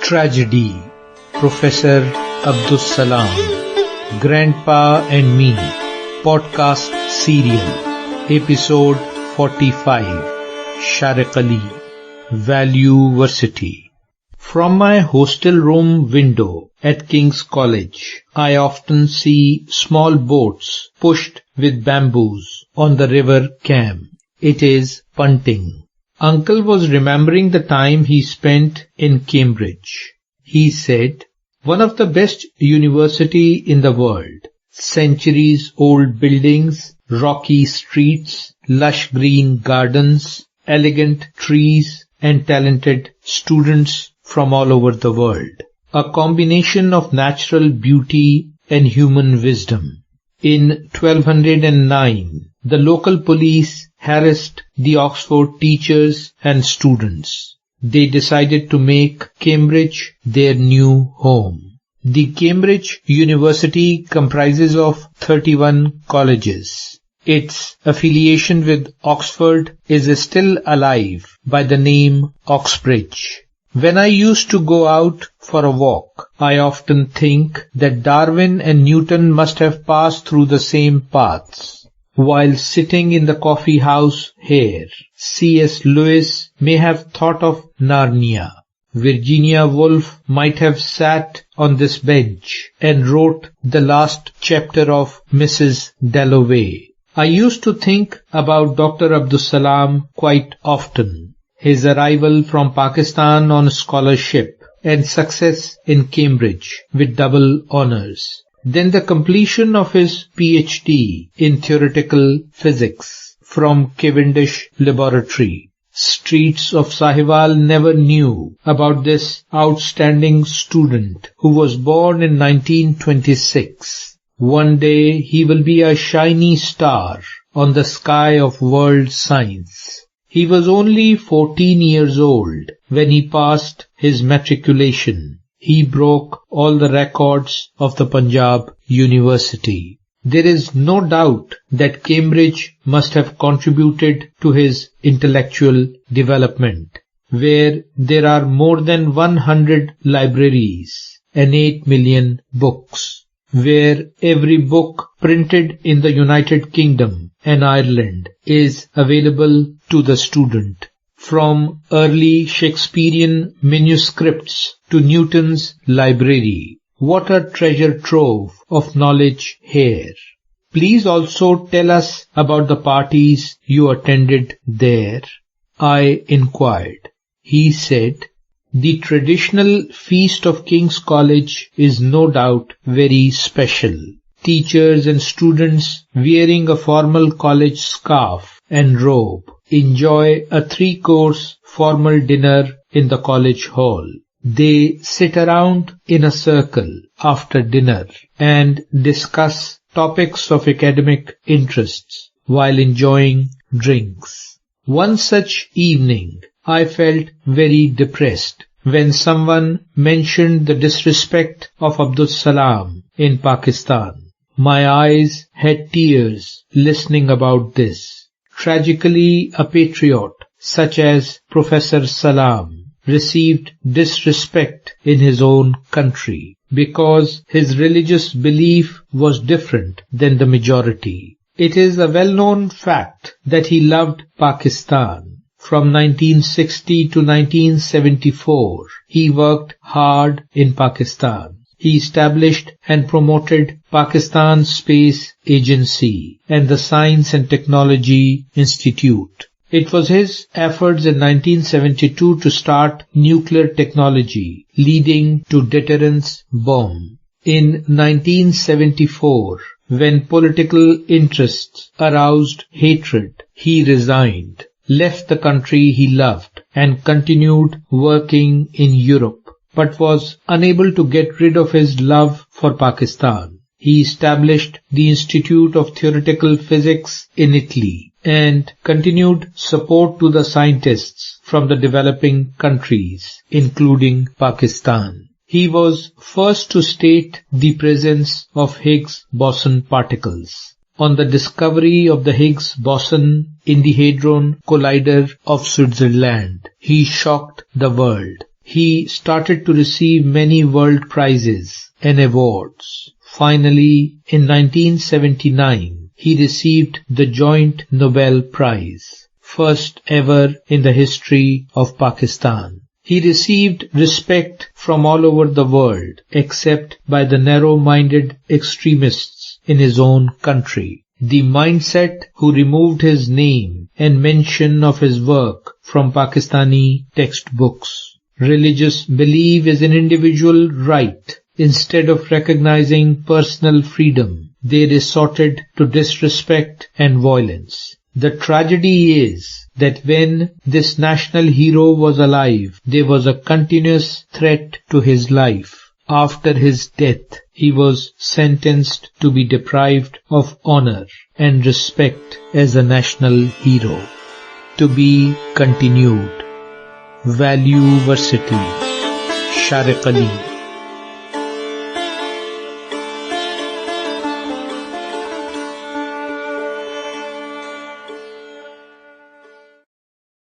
Tragedy, Professor Abdul Salam, Grandpa and Me, Podcast Serial, Episode 45, Tragically, Valueversity. From my hostel room window at King's College, I often see small boats pushed with bamboos on the River Cam. It is punting. Uncle was remembering the time he spent in Cambridge. He said, one of the best university in the world. Centuries-old buildings, rocky streets, lush green gardens, elegant trees, and talented students from all over the world. A combination of natural beauty and human wisdom. In 1209, the local police harassed the Oxford teachers and students. They decided to make Cambridge their new home. The Cambridge University comprises of 31 colleges. Its affiliation with Oxford is still alive by the name Oxbridge. When I used to go out for a walk, I often think that Darwin and Newton must have passed through the same paths. While sitting in the coffee house here, C.S. Lewis may have thought of Narnia. Virginia Woolf might have sat on this bench and wrote the last chapter of Mrs Dalloway. I used to think about Dr Abul Salam quite often. His arrival from Pakistan on scholarship and success in Cambridge with double honours. Then the completion of his PhD in theoretical physics from Cavendish Laboratory. Streets of Sahiwal never knew about this outstanding student who was born in 1926. One day he will be a shiny star on the sky of world science. He was only 14 years old when he passed his matriculation. He broke all the records of the Punjab University. There is no doubt that Cambridge must have contributed to his intellectual development, where there are more than 100 libraries and 8 million books, where every book printed in the United Kingdom and Ireland is available to the student. From early Shakespearean manuscripts to Newton's library, what a treasure trove of knowledge here. Please also tell us about the parties you attended there. I inquired. He said, the traditional feast of King's College is no doubt very special. Teachers and students wearing a formal college scarf and robe enjoy a 3-course formal dinner in the college hall. They sit around in a circle after dinner and discuss topics of academic interests while enjoying drinks. One such evening, I felt very depressed when someone mentioned the disrespect of Abdul Salam in Pakistan. My eyes had tears listening about this. Tragically, a patriot, such as Professor Salam, received disrespect in his own country because his religious belief was different than the majority. It is a well-known fact that he loved Pakistan. From 1960 to 1974, he worked hard in Pakistan. He established and promoted Pakistan Space Agency and the Science and Technology Institute. It was his efforts in 1972 to start nuclear technology, leading to deterrence bomb. In 1974, when political interests aroused hatred, he resigned, left the country he loved, and continued working in Europe, but was unable to get rid of his love for Pakistan. He established the Institute of Theoretical Physics in Italy and continued support to the scientists from the developing countries, including Pakistan. He was first to state the presence of Higgs boson particles. On the discovery of the Higgs boson in the Hadron Collider of Switzerland, he shocked the world. he started to receive many world prizes and awards. Finally, in 1979, he received the joint Nobel Prize, first ever in the history of Pakistan. He received respect from all over the world, except by the narrow-minded extremists in his own country. The mindset who removed his name and mention of his work from Pakistani textbooks. Religious belief is an individual right. Instead of recognizing personal freedom, they resorted to disrespect and violence. The tragedy is that when this national hero was alive, there was a continuous threat to his life. After his death, he was sentenced to be deprived of honor and respect as a national hero. To be continued. Valueversity. Tragically.